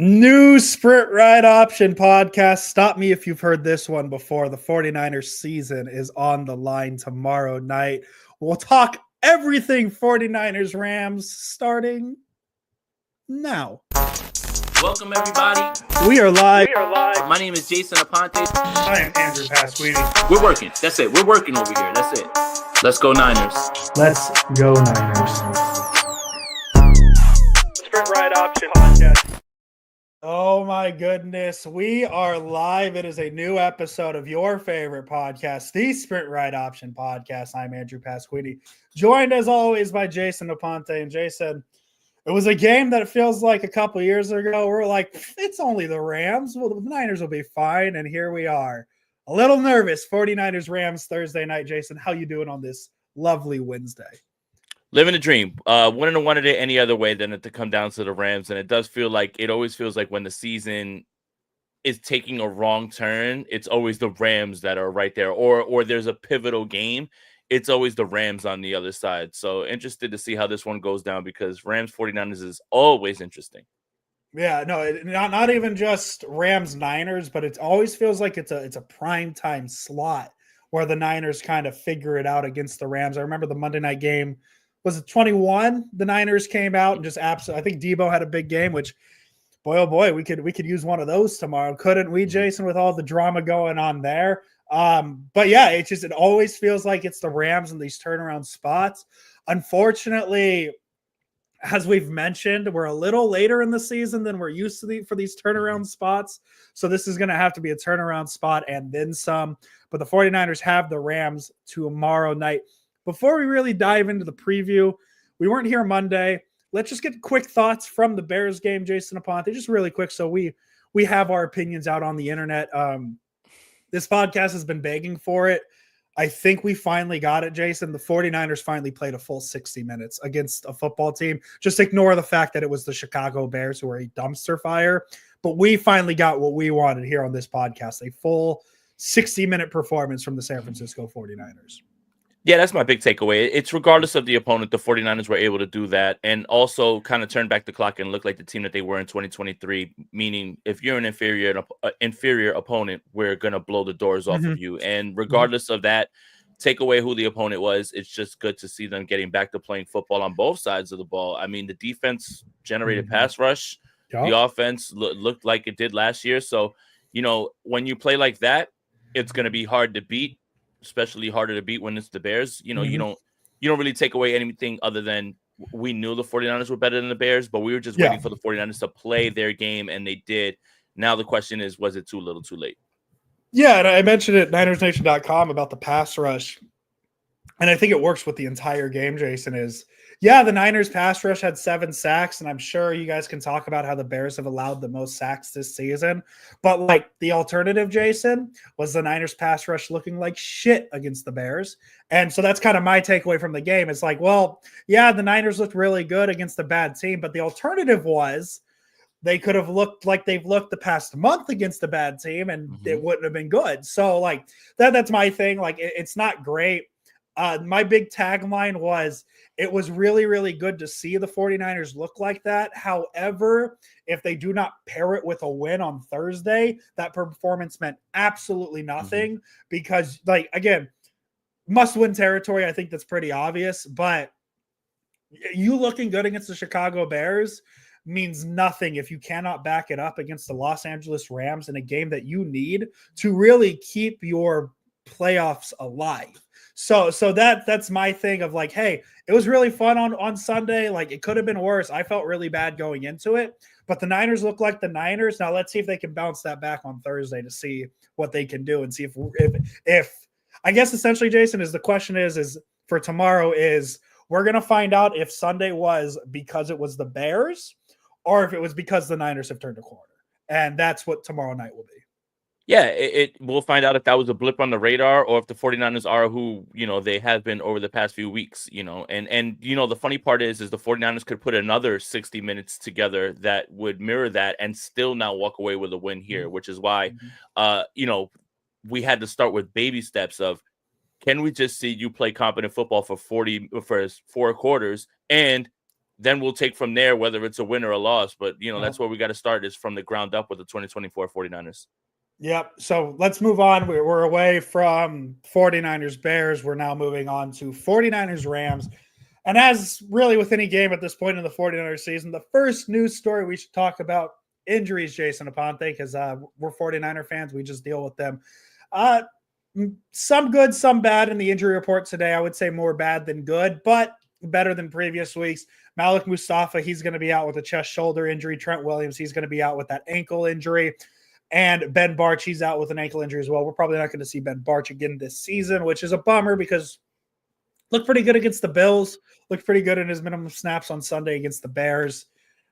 New Sprint Ride Option podcast. Stop me if you've heard this one before. The 49ers season is on the line tomorrow night. We'll talk everything 49ers Rams starting now. Welcome, everybody. We are live. My name is Jason Aponte. I am Andrew Pasquini. We're working. That's it. We're working over here. That's it. Let's go, Niners. Let's go, Niners. Sprint Ride Option podcast. Oh my goodness. We are live. It is a new episode of your favorite podcast, the Sprint Ride Option podcast. I'm Andrew Pasquini, joined as always by Jason Aponte. And Jason, it was a game that it feels like a couple years ago. We're like, it's only the Rams. Well, the Niners will be fine. And here we are. A little nervous. 49ers Rams Thursday night. Jason, how you doing on this lovely Wednesday? Living a dream. Wouldn't have wanted it any other way than it to come down to the Rams. And it always feels like when the season is taking a wrong turn, it's always the Rams that are right there. Or there's a pivotal game, it's always the Rams on the other side. So interested to see how this one goes down because Rams 49ers is always interesting. Yeah, no, not even just Rams Niners, but it always feels like it's a prime time slot where the Niners kind of figure it out against the Rams. I remember the Monday night game. Was it 21? The Niners came out and just absolutely. I think Debo had a big game, which, boy, oh boy, we could use one of those tomorrow, couldn't we, Jason? With all the drama going on there. But yeah, it always feels like it's the Rams in these turnaround spots. Unfortunately, as we've mentioned, we're a little later in the season than we're used to for these turnaround spots. So this is going to have to be a turnaround spot and then some. But the 49ers have the Rams tomorrow night. Before we really dive into the preview, we weren't here Monday. Let's just get quick thoughts from the Bears game, Jason Aponte, just really quick. So we have our opinions out on the internet. This podcast has been begging for it. I think we finally got it, Jason. The 49ers finally played a full 60 minutes against a football team. Just ignore the fact that it was the Chicago Bears who were a dumpster fire. But we finally got what we wanted here on this podcast, a full 60-minute performance from the San Francisco 49ers. Yeah, that's my big takeaway. It's regardless of the opponent, the 49ers were able to do that and also kind of turn back the clock and look like the team that they were in 2023, meaning if you're an inferior opponent, we're going to blow the doors off of you. And regardless of that, take away who the opponent was, it's just good to see them getting back to playing football on both sides of the ball. I mean, the defense generated pass rush. Yep. The offense looked like it did last year. So, when you play like that, it's going to be hard to beat. Especially harder to beat when it's the Bears. You don't really take away anything other than we knew the 49ers were better than the Bears, but we were just waiting for the 49ers to play their game, and they did. Now the question is, was it too little, too late? Yeah, and I mentioned it at NinersNation.com about the pass rush, and I think it works with the entire game, Jason, the Niners pass rush had 7 sacks, and I'm sure you guys can talk about how the Bears have allowed the most sacks this season. But, the alternative, Jason, was the Niners pass rush looking like shit against the Bears. And so that's kind of my takeaway from the game. It's the Niners looked really good against a bad team, but the alternative was they could have looked like they've looked the past month against a bad team, and it wouldn't have been good. So, that's my thing. It's not great. My big tagline was, it was really, really good to see the 49ers look like that. However, if they do not pair it with a win on Thursday, that performance meant absolutely nothing because, again, must-win territory, I think that's pretty obvious. But you looking good against the Chicago Bears means nothing if you cannot back it up against the Los Angeles Rams in a game that you need to really keep your playoffs alive. So that's my thing of hey, it was really fun on Sunday. It could have been worse. I felt really bad going into it, but the Niners look like the Niners. Now let's see if they can bounce that back on Thursday to see what they can do and see if I guess essentially, Jason, is the question is for tomorrow is we're going to find out if Sunday was because it was the Bears or if it was because the Niners have turned a corner. And that's what tomorrow night will be. Yeah, we'll find out if that was a blip on the radar or if the 49ers are who, they have been over the past few weeks, and the funny part is the 49ers could put another 60 minutes together that would mirror that and still not walk away with a win here, which is why, we had to start with baby steps of, can we just see you play competent football for 4 quarters and then we'll take from there whether it's a win or a loss. But, that's where we got to start, is from the ground up with the 2024 49ers. Yep. So let's move on. We're away from 49ers Bears. We're now moving on to 49ers Rams. And as really with any game at this point in the 49ers season, the first news story we should talk about, injuries, Jason Aponte, because we're 49er fans. We just deal with them. Some good, some bad in the injury report today. I would say more bad than good, but better than previous weeks. Malik Mustafa, he's going to be out with a chest shoulder injury. Trent Williams, he's going to be out with that ankle injury. And Ben Barch, he's out with an ankle injury as well. We're probably not going to see Ben Barch again this season, which is a bummer because looked pretty good against the Bills. Looked pretty good in his minimum snaps on Sunday against the Bears.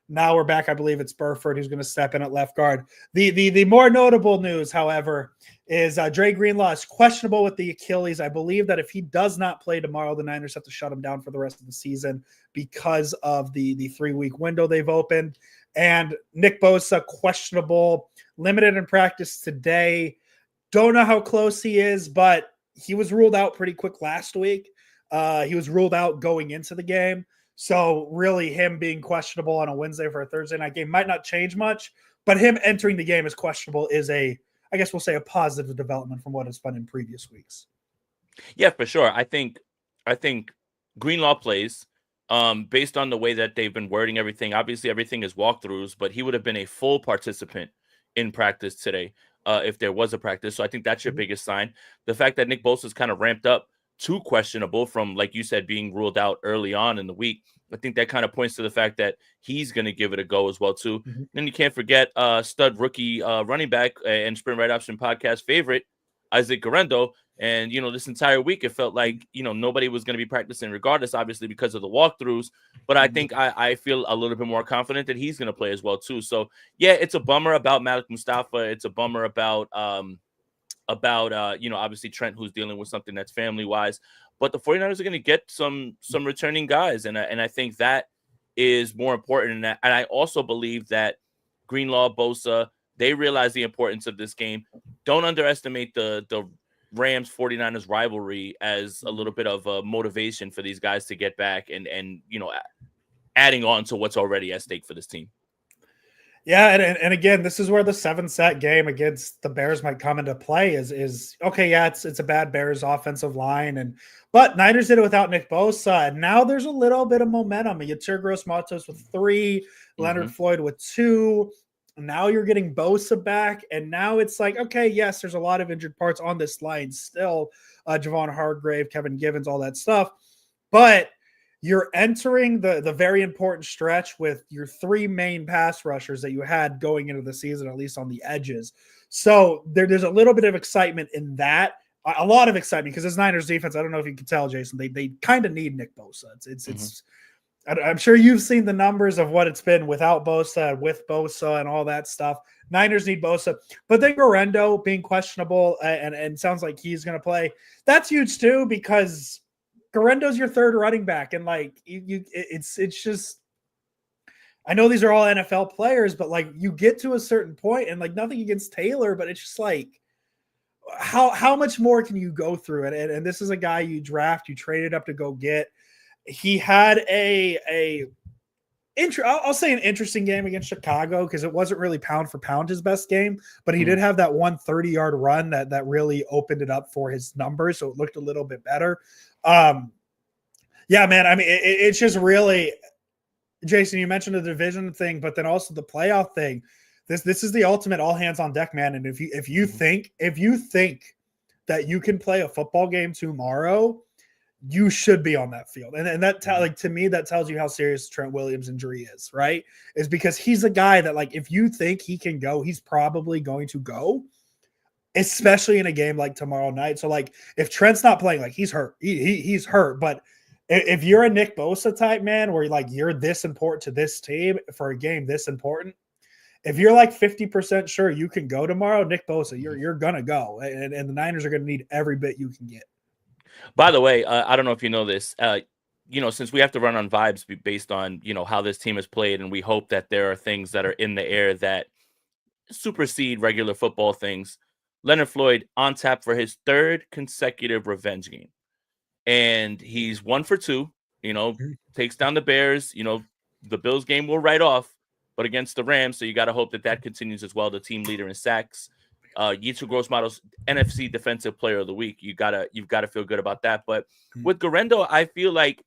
Now we're back. I believe it's Burford who's going to step in at left guard. The more notable news, however, is Dre Greenlaw is questionable with the Achilles. I believe that if he does not play tomorrow, the Niners have to shut him down for the rest of the season because of the 3-week window they've opened. And Nick Bosa, questionable, limited in practice today. Don't know how close he is, but he was ruled out pretty quick last week. He was ruled out going into the game. So really him being questionable on a Wednesday for a Thursday night game might not change much, but him entering the game as questionable is I guess we'll say a positive development from what has been in previous weeks. Yeah, for sure. I think Greenlaw plays based on the way that they've been wording everything. Obviously everything is walkthroughs, but he would have been a full participant in practice today if there was a practice. So I think that's your biggest sign. The fact that Nick Bosa is kind of ramped up too questionable from, like you said, being ruled out early on in the week. I think that kind of points to the fact that he's going to give it a go as well, too. Mm-hmm. Then you can't forget stud rookie running back and Sprint Right Option podcast favorite, Isaac Guerrero. And, this entire week, it felt like, nobody was going to be practicing regardless, obviously, because of the walkthroughs. But I think I feel a little bit more confident that he's going to play as well, too. So, yeah, it's a bummer about Malik Mustafa. It's a bummer about obviously Trent, who's dealing with something that's family-wise. But the 49ers are going to get some returning guys, and I think that is more important. And I also believe that Greenlaw, Bosa, they realize the importance of this game. Don't underestimate the Rams 49ers rivalry as a little bit of a motivation for these guys to get back and adding on to what's already at stake for this team. Yeah, and again, this is where the 7-set game against the Bears might come into play. Is okay. Yeah, it's a bad Bears offensive line, but Niners did it without Nick Bosa, and now there's a little bit of momentum. You get Gross Matos with 3, Leonard Floyd with 2. Now you're getting Bosa back, and now it's like, okay, yes, there's a lot of injured parts on this line still. Javon Hargrave, Kevin Givens, all that stuff, but you're entering the very important stretch with your 3 main pass rushers that you had going into the season, at least on the edges. So there's a little bit of excitement in that, a lot of excitement, because this Niners defense, I don't know if you can tell, Jason, they kind of need Nick Bosa. It's I'm sure you've seen the numbers of what it's been without Bosa and with Bosa and all that stuff. Niners need Bosa, but then Guerrero being questionable and sounds like he's going to play. That's huge too, because Guerrero's your third running back, and like it's just, I know these are all NFL players, but like you get to a certain point, and like nothing against Taylor, but it's just like how much more can you go through it? And this is a guy you draft, you traded up to go get. He had I'll say an interesting game against Chicago, because it wasn't really pound for pound his best game, but he did have that 130-yard run that really opened it up for his numbers, so it looked a little bit better. Yeah, man, I mean, it's just really, Jason, you mentioned the division thing, but then also the playoff thing. This is the ultimate all hands on deck, man. And if you think that you can play a football game tomorrow, you should be on that field. And that to me, that tells you how serious Trent Williams' injury is, right? Is because he's a guy that, like, if you think he can go, he's probably going to go, especially in a game like tomorrow night. So, like, if Trent's not playing, like, he's hurt. He's hurt. But if you're a Nick Bosa type man, where like you're this important to this team for a game this important, if you're like 50% sure you can go tomorrow, Nick Bosa, you're gonna go, and the Niners are gonna need every bit you can get. By the way, I don't know if you know this, since we have to run on vibes based on, how this team has played, and we hope that there are things that are in the air that supersede regular football things. Leonard Floyd on tap for his 3rd consecutive revenge game. And he's 1 for 2, takes down the Bears, the Bills game will write off, but against the Rams, so you got to hope that continues as well. The team leader in sacks, Yetur Gross-Matos NFC Defensive Player of the Week. You've got to feel good about that. But with Guerrero, I feel like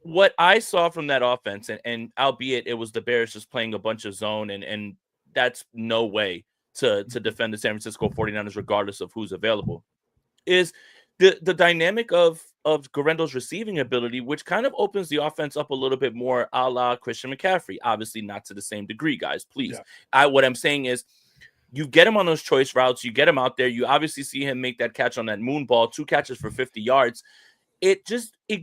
what I saw from that offense, and albeit it was the Bears just playing a bunch of zone, and that's no way to defend the San Francisco 49ers, regardless of who's available, is the dynamic of Guerrero's receiving ability, which kind of opens the offense up a little bit more a la Christian McCaffrey. Obviously not to the same degree, guys, please. Yeah. What I'm saying is you get him on those choice routes, you get him out there, you obviously see him make that catch on that moon ball, 2 catches for 50 yards. It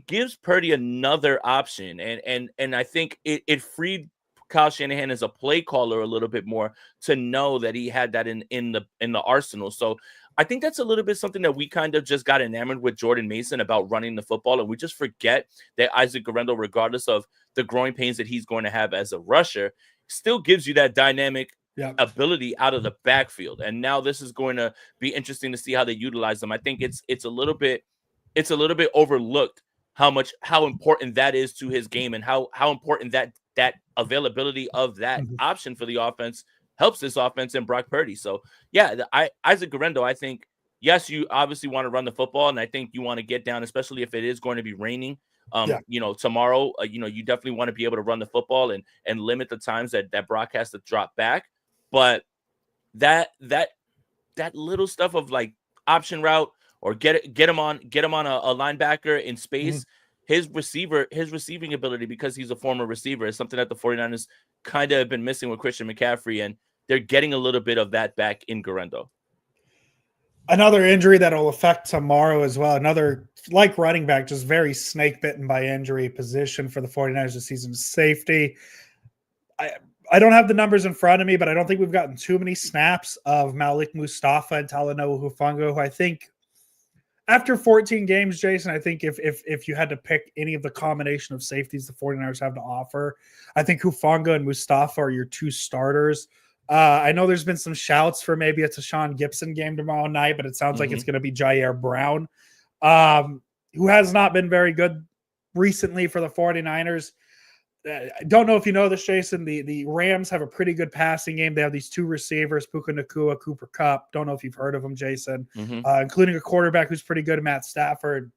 gives Purdy another option. And I think it freed Kyle Shanahan as a play caller a little bit more to know that he had that in the arsenal. So I think that's a little bit something that we kind of just got enamored with Jordan Mason about running the football. And we just forget that Isaac Guerrero, regardless of the growing pains that he's going to have as a rusher, still gives you that dynamic ability out of the backfield. And now this is going to be interesting to see how they utilize them. I think it's a little bit overlooked how important that is to his game, and how important that availability of that option for the offense helps this offense and Brock Purdy. So yeah, Isaac Guerrero, I think, yes, you obviously want to run the football, and I think you want to get down, especially if it is going to be raining. Tomorrow, you definitely want to be able to run the football and limit the times that Brock has to drop back. But that little stuff of like option route, or get him on a linebacker in space. His receiving ability, because he's a former receiver, is something that the 49ers kind of have been missing with Christian McCaffrey, and they're getting a little bit of that back in Guerrero. Another injury that will affect tomorrow as well. Another, like running back, just very snake bitten by injury position for the 49ers this season, safety. I don't have the numbers in front of me, but I don't think we've gotten too many snaps of Malik Mustafa and Talanoa Hufanga, who I think after 14 games, Jason, I think if you had to pick any of the combination of safeties the 49ers have to offer, I think Hufanga and Mustafa are your 2 starters. I know there's been some shouts for maybe a Tashawn Gibson game tomorrow night, but it sounds like it's going to be Jair Brown, who has not been very good recently for the 49ers. I don't know if you know this, Jason. The Rams have a pretty good passing game. They have these 2 receivers, Puka Nacua, Cooper Kupp. Don't know if you've heard of them, Jason, including a quarterback who's pretty good, Matt Stafford.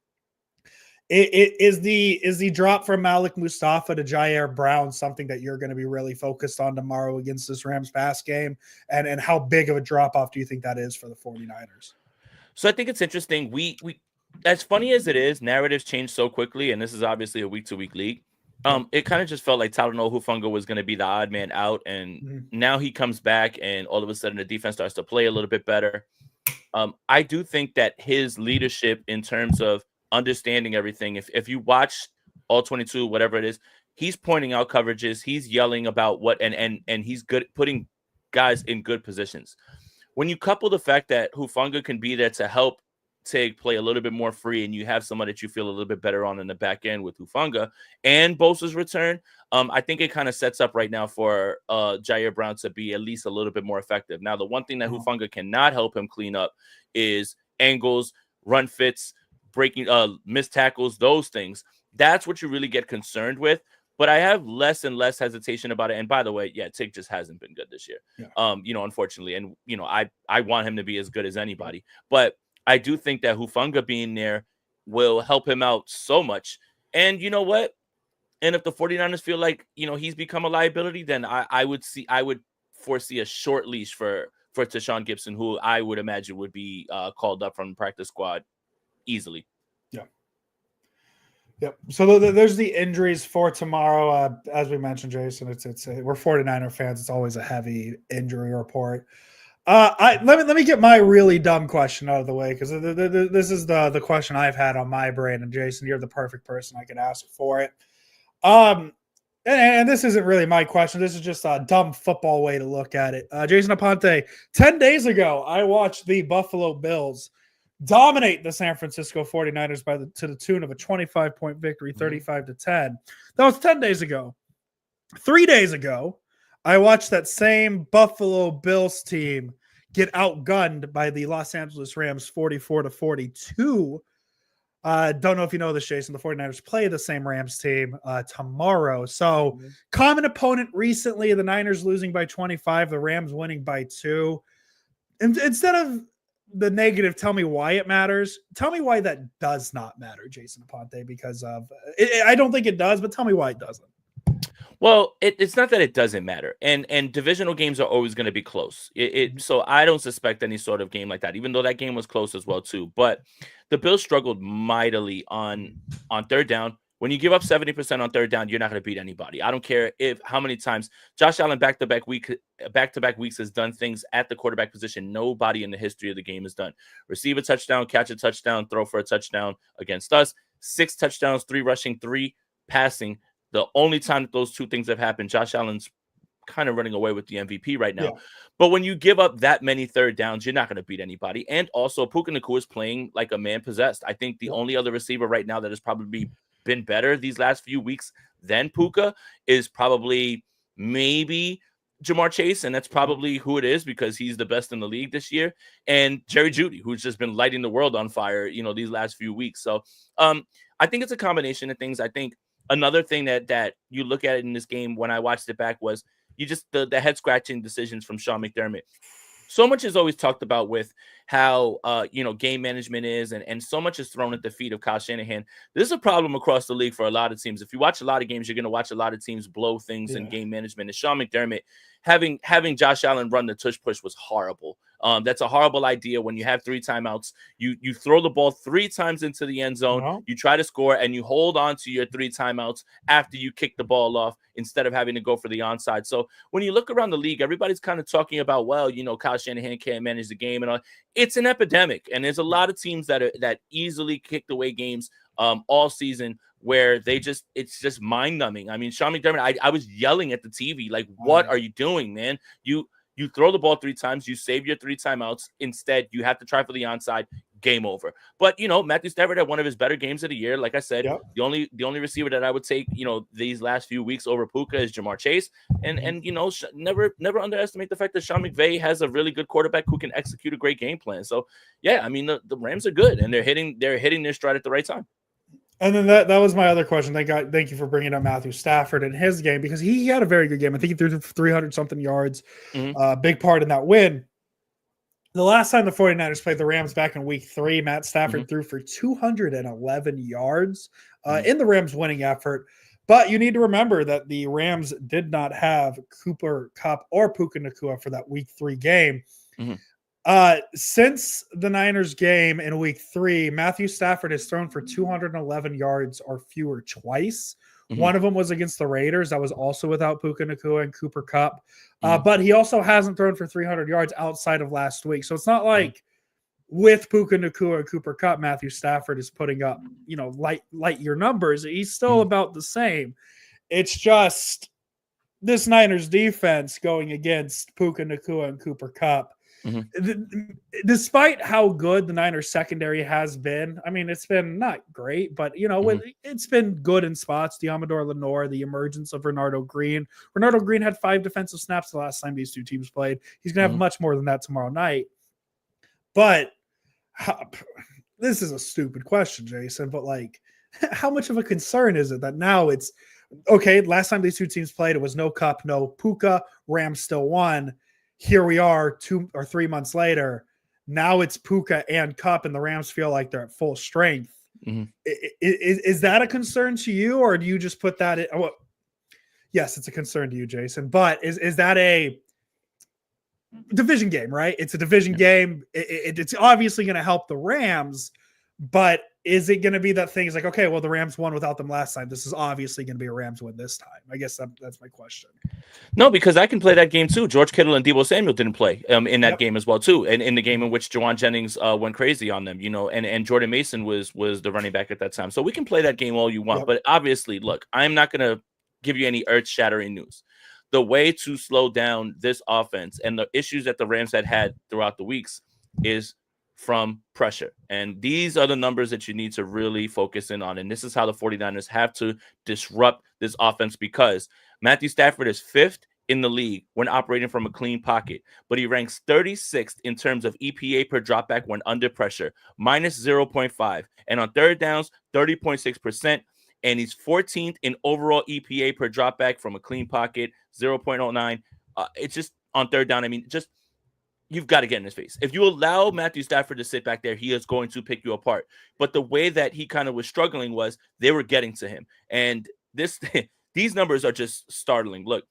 Is the drop from Malik Mustafa to Jair Brown something that you're going to be really focused on tomorrow against this Rams pass game? And how big of a drop-off do you think that is for the 49ers? So I think it's interesting. We as funny as it is, narratives change so quickly, and this is obviously a week-to-week league. It kind of just felt like Talanoa Hufanga was going to be the odd man out, and now he comes back, and all of a sudden the defense starts to play a little bit better. I do think that his leadership in terms of understanding everything, if you watch all 22, whatever it is, he's pointing out coverages, he's yelling about what, and he's good putting guys in good positions. When you couple the fact that Hufanga can be there to help Tig play a little bit more free, and you have someone that you feel a little bit better on in the back end with Hufanga and Bosa's return, I think it kind of sets up right now for Jair Brown to be at least a little bit more effective. Now, the one thing that Hufanga cannot help him clean up is angles, run fits, breaking missed tackles, those things. That's what you really get concerned with. But I have less and less hesitation about it. And by the way, yeah, Tig just hasn't been good this year. Unfortunately. And I want him to be as good as anybody. But I do think that Hufanga being there will help him out so much. And you know what? And if the 49ers feel like, he's become a liability, then I would foresee a short leash for Tashawn Gibson, who I would imagine would be called up from the practice squad easily. Yep. So there's the injuries for tomorrow. As we mentioned, Jason, we're 49er fans. It's always a heavy injury report. Let me get my really dumb question out of the way, because this is the question I've had on my brain, and Jason, you're the perfect person I could ask for it. And this isn't really my question. This is just a dumb football way to look at it. Jason Aponte, 10 days ago, I watched the Buffalo Bills dominate the San Francisco 49ers to the tune of a 25-point victory, 35-10. That was 10 days ago. 3 days ago, I watched that same Buffalo Bills team get outgunned by the Los Angeles Rams 44-42. Don't know if you know this, Jason. The 49ers play the same Rams team tomorrow. So, common opponent recently, the Niners losing by 25, the Rams winning by 2. And instead of the negative, tell me why it matters. Tell me why that does not matter, Jason Aponte, because of I don't think it does, but tell me why it doesn't. Well, it's not that it doesn't matter, and divisional games are always going to be close. So I don't suspect any sort of game like that, even though that game was close as well too. But the Bills struggled mightily on third down. When you give up 70% on third down, you're not going to beat anybody. I don't care how many times Josh Allen back-to-back weeks has done things at the quarterback position nobody in the history of the game has done. Receive a touchdown, catch a touchdown, throw for a touchdown against us. 6 touchdowns, 3 rushing, 3 passing. The only time that those 2 things have happened, Josh Allen's kind of running away with the MVP right now. Yeah. But when you give up that many third downs, you're not going to beat anybody. And also, Puka Nacua is playing like a man possessed. I think the only other receiver right now that has probably been better these last few weeks than Puka is probably maybe Jamar Chase, and that's probably who it is because he's the best in the league this year. And Jerry Jeudy, who's just been lighting the world on fire, these last few weeks. So I think it's a combination of things. I think another thing that you look at in this game when I watched it back was the head scratching decisions from Sean McDermott. So much is always talked about with how game management is, and so much is thrown at the feet of Kyle Shanahan. This is a problem across the league for a lot of teams. If you watch a lot of games, you're going to watch a lot of teams blow things in game management. And Sean McDermott having Josh Allen run the tush push was horrible. That's a horrible idea. When you have 3 timeouts, you throw the ball 3 times into the end zone, you try to score, and you hold on to your 3 timeouts after you kick the ball off instead of having to go for the onside. So when you look around the league, everybody's kind of talking about, well, Kyle Shanahan can't manage the game and all. It's an epidemic, and there's a lot of teams that easily kicked away games all season where it's just mind numbing. I mean, Sean McDermott, I was yelling at the TV, like, what are you doing, man? You throw the ball 3 times, you save your 3 timeouts. Instead, you have to try for the onside. Game over. But Matthew Stafford had one of his better games of the year. Like I said, the only receiver that I would take these last few weeks over Puka is Jamar Chase. And never underestimate the fact that Sean McVay has a really good quarterback who can execute a great game plan. So yeah, I mean the Rams are good and they're hitting their stride at the right time. And then that was my other question. Thank you for bringing up Matthew Stafford in his game because he had a very good game. I think he threw 300 something yards, big part in that win. The last time the 49ers played the Rams back in week 3, Matt Stafford threw for 211 yards in the Rams winning effort. But you need to remember that the Rams did not have Cooper Kupp or Puka Nacua for that week 3 game. Since the Niners game in week 3, Matthew Stafford has thrown for 211 yards or fewer twice. One of them was against the Raiders. That was also without Puka Nacua and Cooper Kupp. But he also hasn't thrown for 300 yards outside of last week. So it's not like with Puka Nacua and Cooper Kupp, Matthew Stafford is putting up, light year numbers. He's still about the same. It's just this Niners defense going against Puka Nacua and Cooper Kupp. Despite how good the Niners secondary has been, I mean, it's been not great, but it's been good in spots. Deommodore Lenoir, the emergence of Renardo Green. Renardo Green had 5 defensive snaps the last time these 2 teams played. He's going to have much more than that tomorrow night. But this is a stupid question, Jason, but how much of a concern is it that now it's okay? Last time these 2 teams played, it was no Kupp, no Puka. Rams still won. Here we are 2 or 3 months later. Now it's Puka and Kupp, and the Rams feel like they're at full strength. Is that a concern to you, or do you just put that in? Well, yes, it's a concern to you, Jason. But is that a division game, right? It's a division game. It's obviously going to help the Rams, but is it going to be that thing? It's like, okay, well, the Rams won without them last time. This is obviously going to be a Rams win this time. I guess that's my question. No, because I can play that game too. George Kittle and Deebo Samuel didn't play in that game as well too, and in the game in which Jawan Jennings went crazy on them, and Jordan Mason was the running back at that time. So we can play that game all you want, but obviously, look, I'm not going to give you any earth-shattering news. The way to slow down this offense and the issues that the Rams had throughout the weeks is from pressure. And these are the numbers that you need to really focus in on. And this is how the 49ers have to disrupt this offense, because Matthew Stafford is 5th in the league when operating from a clean pocket, but he ranks 36th in terms of EPA per dropback when under pressure, minus 0.5. And on third downs, 30.6%. And he's 14th in overall EPA per dropback from a clean pocket, 0.09. It's just on third down. I mean, just you've got to get in his face. If you allow Matthew Stafford to sit back there, he is going to pick you apart. But the way that he kind of was struggling was they were getting to him. And these numbers are just startling. Look,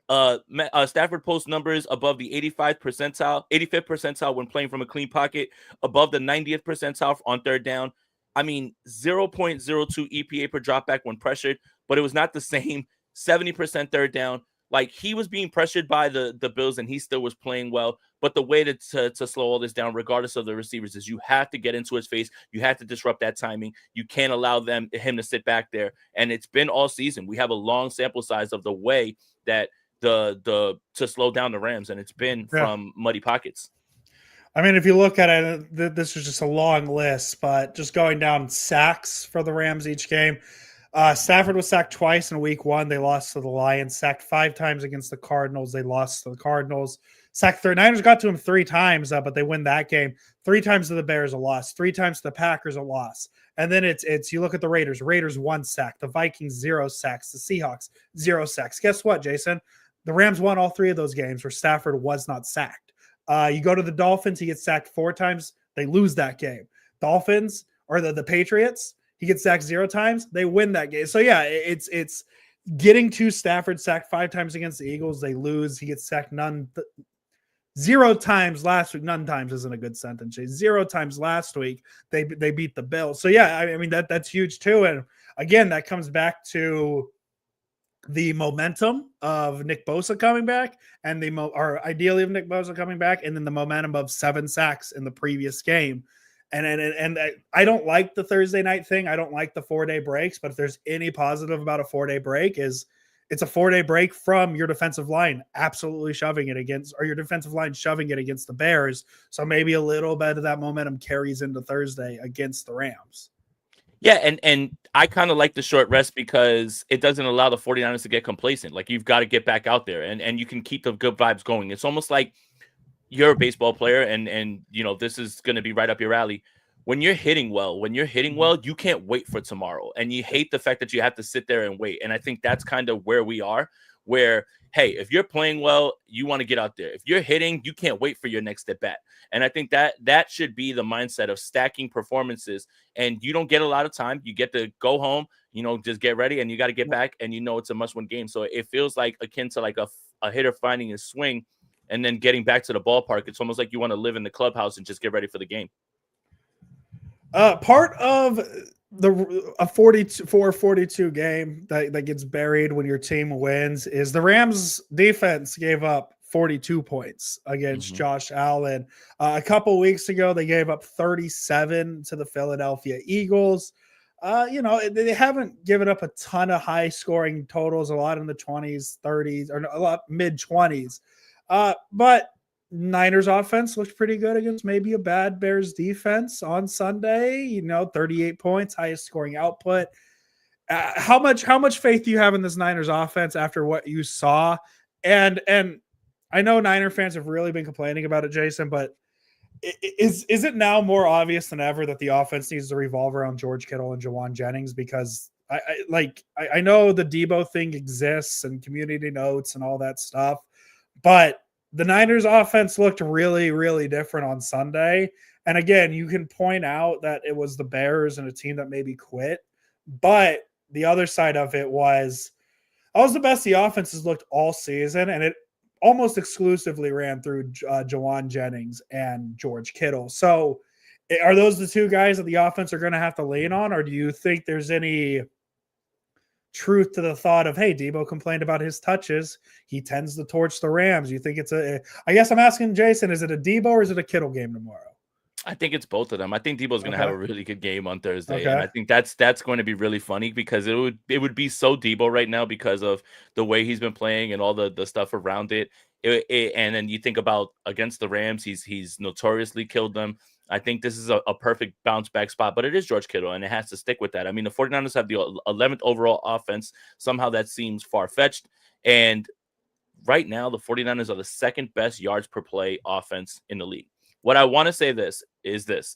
Stafford posts numbers above the 85th percentile when playing from a clean pocket, above the 90th percentile on third down. I mean, 0.02 EPA per dropback when pressured, but it was not the same 70% third down. Like, he was being pressured by the Bills and he still was playing well. But the way to slow all this down, regardless of the receivers, is you have to get into his face. You have to disrupt that timing. You can't allow him to sit back there. And it's been all season. We have a long sample size of the way that to slow down the Rams, and it's been from muddy pockets. I mean, if you look at it, this is just a long list, but just going down sacks for the Rams each game. Stafford was sacked twice in week 1. They lost to the Lions. Sacked 5 times against the Cardinals. They lost to the Cardinals. Sacked 3. Niners got to him 3 times, but they win that game. 3 times to the Bears, a loss. 3 times to the Packers, a loss. And then it's you look at the Raiders. Raiders 1 sack. The Vikings 0 sacks. The Seahawks 0 sacks. Guess what, Jason? The Rams won all 3 of those games where Stafford was not sacked. You go to the Dolphins. He gets sacked 4 times. They lose that game. Dolphins or the Patriots. He gets sacked 0 times. They win that game. So, yeah, it's getting to Stafford, sacked 5 times against the Eagles. They lose. He gets sacked 0 times last week. None times isn't a good sentence. 0 times last week. They beat the Bills. So, yeah, I mean, that's huge too. And, again, that comes back to the momentum of Nick Bosa coming back and or ideally of Nick Bosa coming back, and then the momentum of 7 sacks in the previous game. And I don't like the Thursday night thing. I don't like the 4-day breaks, but if there's any positive about a 4-day break is it's a 4-day break from your defensive line absolutely shoving it against, or your defensive line shoving it against the Bears. So maybe a little bit of that momentum carries into Thursday against the Rams. Yeah, and I kind of like the short rest because it doesn't allow the 49ers to get complacent. Like, you've got to get back out there and you can keep the good vibes going. It's almost like you're a baseball player and you know, this is going to be right up your alley. When you're hitting well, you can't wait for tomorrow. And you hate the fact that you have to sit there and wait. And I think that's kind of where we are, where, hey, if you're playing well, you want to get out there. If you're hitting, you can't wait for your next at bat. And I think that should be the mindset of stacking performances. And you don't get a lot of time. You get to go home, you know, just get ready, and you got to get back, and you know it's a must-win game. So it feels like akin to like a hitter finding his swing and then getting back to the ballpark. It's almost like you want to live in the clubhouse and just get ready for the game. Part of a 42 game that gets buried when your team wins is the Rams defense gave up 42 points against Josh Allen. A couple weeks ago, they gave up 37 to the Philadelphia Eagles. You know, they haven't given up a ton of high scoring totals, a lot in the 20s, 30s, or a lot mid 20s. But Niners offense looked pretty good against maybe a bad Bears defense on Sunday. You know, 38 points, highest scoring output. How much faith do you have in this Niners offense after what you saw? And I know Niner fans have really been complaining about it, Jason, but is it now more obvious than ever that the offense needs to revolve around George Kittle and Jawan Jennings? Because I know the Debo thing exists and community notes and all that stuff, but the Niners offense looked really, really different on Sunday. And again, you can point out that it was the Bears and a team that maybe quit, but the other side of it was the best the offense has looked all season, and it almost exclusively ran through Jawan Jennings and George Kittle. So are those the two guys that the offense are going to have to lean on, or do you think there's any truth to the thought of, hey, Debo complained about his touches, he tends to torch the Rams? You think it's I guess I'm asking Jason, is it a Debo or is it a Kittle game tomorrow? I think it's both of them. I think Debo's going to have a really good game on Thursday, Okay. and I think that's going to be really funny because it would be so Debo right now because of the way he's been playing and all the stuff around it. And then you think about against the Rams, he's notoriously killed them. I think this is a perfect bounce back spot, but it is George Kittle, and it has to stick with that. I mean, the 49ers have the 11th overall offense. Somehow that seems far-fetched, and right now the 49ers are the second best yards per play offense in the league. What I want to say is this.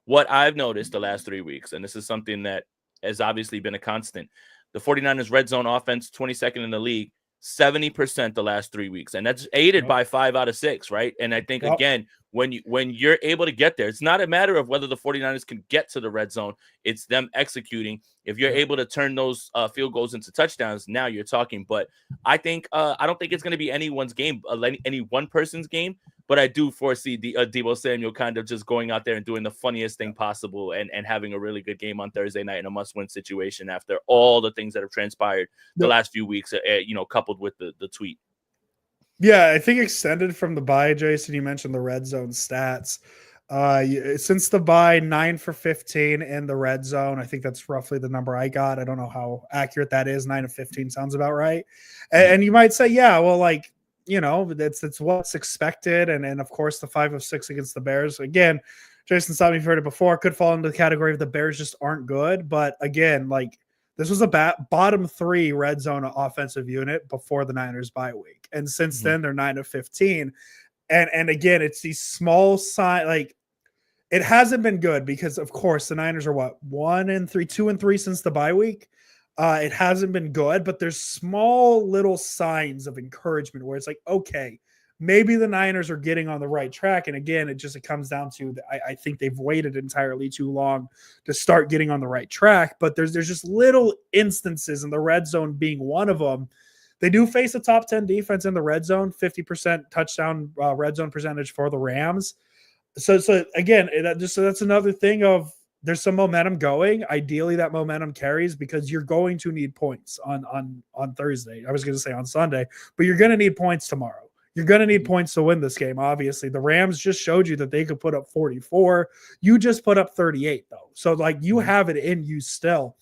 What I've noticed the last 3 weeks, and this is something that has obviously been a constant, the 49ers red zone offense, 22nd in the league, 70% the last 3 weeks. And that's aided by 5 out of 6, right? And I think, again, when you're able to get there, it's not a matter of whether the 49ers can get to the red zone. It's them executing. If you're able to turn those field goals into touchdowns, now you're talking. But I think I don't think it's going to be anyone's game, any one person's game. But I do foresee the Deebo Samuel kind of just going out there and doing the funniest thing possible and having a really good game on Thursday night in a must-win situation after all the things that have transpired the last few weeks, coupled with the tweet. Yeah, I think extended from the bye, Jason, you mentioned the red zone stats. Since the bye, 9 for 15 in the red zone. I think that's roughly the number I got. I don't know how accurate that is. 9 of 15 sounds about right. And you might say, yeah, well, like, it's what's expected. And of course, the 5 of 6 against the Bears. Again, Jason, stop me if you've heard it before, could fall into the category of the Bears just aren't good. But again, like, this was a bottom 3 red zone offensive unit before the Niners bye week. And since then, they're 9 of 15. And again, it's these small sign, like, it hasn't been good because, of course, the Niners are 2-3 since the bye week. It hasn't been good, but there's small little signs of encouragement where it's like, okay, maybe the Niners are getting on the right track. And again, it comes down to I think they've waited entirely too long to start getting on the right track. But there's just little instances, in the red zone being one of them. They do face a top 10 defense in the red zone, 50% touchdown red zone percentage for the Rams. So again, that's another thing of there's some momentum going. Ideally, that momentum carries because you're going to need points on Thursday. I was going to say on Sunday, but you're going to need points tomorrow. You're going to need points to win this game, obviously. The Rams just showed you that they could put up 44. You just put up 38, though. So, like, you have it in you still.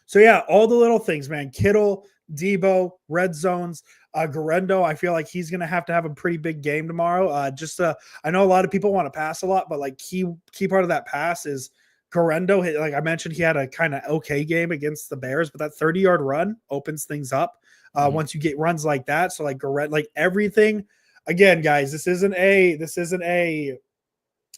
So, yeah, all the little things, man. Kittle, Debo, red zones, Garendo, I feel like he's going to have a pretty big game tomorrow. I know a lot of people want to pass a lot, but, like, key part of that pass is Garendo. Like I mentioned, he had a kind of okay game against the Bears, but that 30-yard run opens things up once you get runs like that. So, like, Garendo, like, everything. Again, guys, this isn't a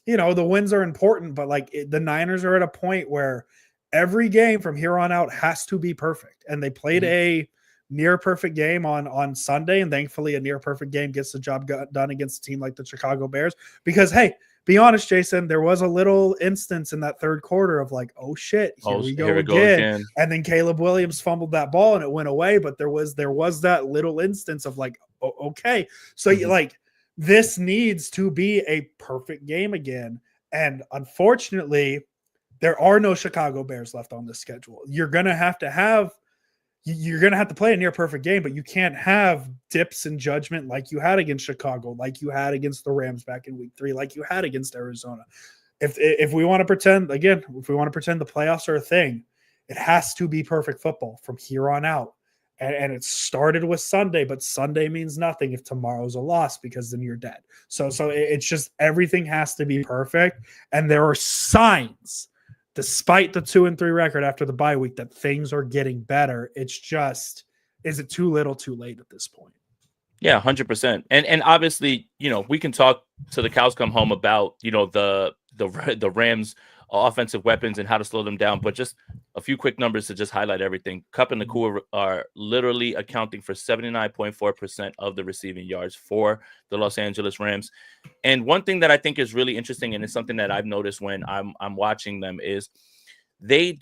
the wins are important, but, like, the Niners are at a point where every game from here on out has to be perfect. And they played a near perfect game on Sunday. And thankfully a near perfect game gets the job done against a team like the Chicago Bears, because, hey, be honest, Jason, there was a little instance in that third quarter of like, oh shit, here we go again. And then Caleb Williams fumbled that ball and it went away. But there was that little instance of like, oh, okay. So like, this needs to be a perfect game again. And unfortunately, there are no Chicago Bears left on the schedule. You're going to have to play a near perfect game, but you can't have dips in judgment like you had against Chicago, like you had against the Rams back in week 3, like you had against Arizona. If we want to pretend the playoffs are a thing, it has to be perfect football from here on out. And it started with Sunday, but Sunday means nothing if tomorrow's a loss, because then you're dead. So it's just everything has to be perfect. And there are signs, despite the 2-3 record after the bye week, that things are getting better. It's just, is it too little too late at this point? Yeah, 100%. And obviously, we can talk till the cows come home about, the Rams offensive weapons and how to slow them down. But just a few quick numbers to just highlight everything. Kupp and Nakua are literally accounting for 79.4% of the receiving yards for the Los Angeles Rams. And one thing that I think is really interesting, and it's something that I've noticed when I'm watching them, is they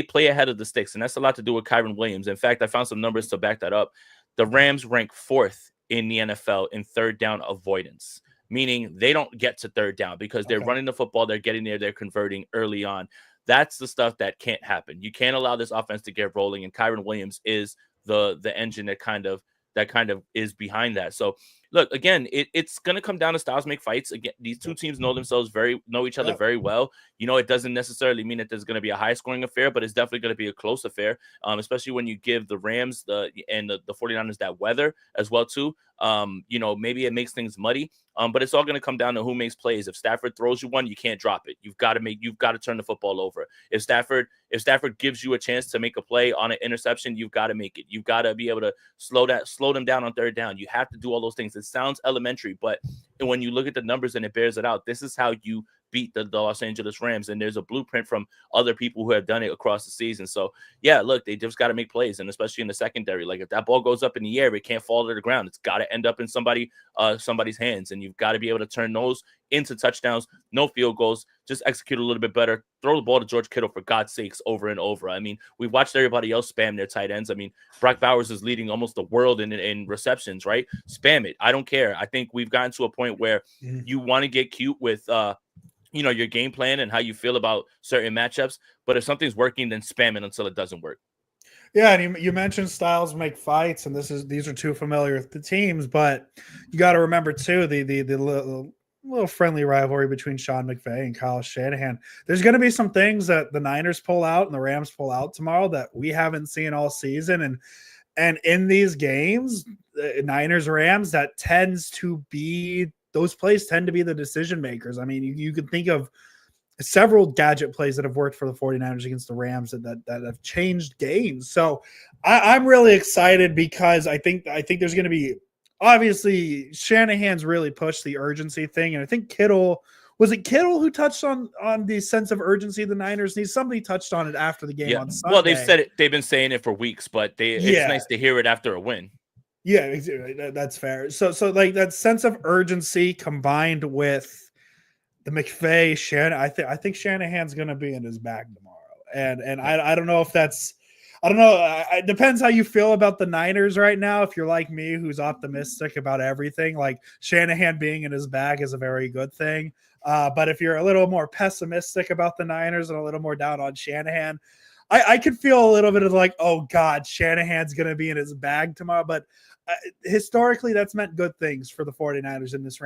play ahead of the sticks. And that's a lot to do with Kyren Williams. In fact, I found some numbers to back that up. The Rams rank 4th in the NFL in third down avoidance, meaning they don't get to third down because they're running the football, they're getting there, they're converting early on. That's the stuff that can't happen. You can't allow this offense to get rolling, and Kyren Williams is the engine that kind of is behind that. So, look, again, it's going to come down to styles make fights. Again, these two teams know each other very well. It doesn't necessarily mean that there's going to be a high scoring affair, but it's definitely going to be a close affair, especially when you give the Rams the 49ers that weather as well too. Maybe it makes things muddy, but it's all going to come down to who makes plays. If Stafford throws you one, you can't drop it. You've got to turn the football over. If Stafford gives you a chance to make a play on an interception, you've got to make it. You've got to be able to slow them down on third down. You have to do all those things. It sounds elementary, but when you look at the numbers and it bears it out, this is how you beat the Los Angeles Rams. And there's a blueprint from other people who have done it across the season. So yeah, look, they just got to make plays. And especially in the secondary, like if that ball goes up in the air, it can't fall to the ground. It's got to end up in somebody's hands. And you've got to be able to turn those into touchdowns, no field goals, just execute a little bit better. Throw the ball to George Kittle for God's sakes over and over. I mean, we've watched everybody else spam their tight ends. I mean, Brock Bowers is leading almost the world in receptions, right? Spam it. I don't care. I think we've gotten to a point where you want to get cute with your game plan and how you feel about certain matchups. But if something's working, then spam it until it doesn't work. Yeah, and you mentioned styles make fights, and these are two familiar with the teams, but you got to remember too the little friendly rivalry between Sean McVay and Kyle Shanahan. There's going to be some things that the Niners pull out and the Rams pull out tomorrow that we haven't seen all season, and in these games, Niners Rams, that tends to be those plays tend to be the decision makers. I mean, you can think of several gadget plays that have worked for the 49ers against the Rams that have changed games. So I'm really excited because I think there's going to be, obviously Shanahan's really pushed the urgency thing. And I think Kittle who touched on the sense of urgency the Niners need? Somebody touched on it after the game on Sunday. Well, they've been saying it for weeks, but it's nice to hear it after a win. Yeah, that's fair. So like that sense of urgency combined with the McVay Shanahan, I think Shanahan's going to be in his bag tomorrow, and I don't know if that's, I don't know. It depends how you feel about the Niners right now. If you're like me, who's optimistic about everything, like Shanahan being in his bag is a very good thing. But if you're a little more pessimistic about the Niners and a little more down on Shanahan, I could feel a little bit of like, oh God, Shanahan's going to be in his bag tomorrow. But historically, that's meant good things for the 49ers in this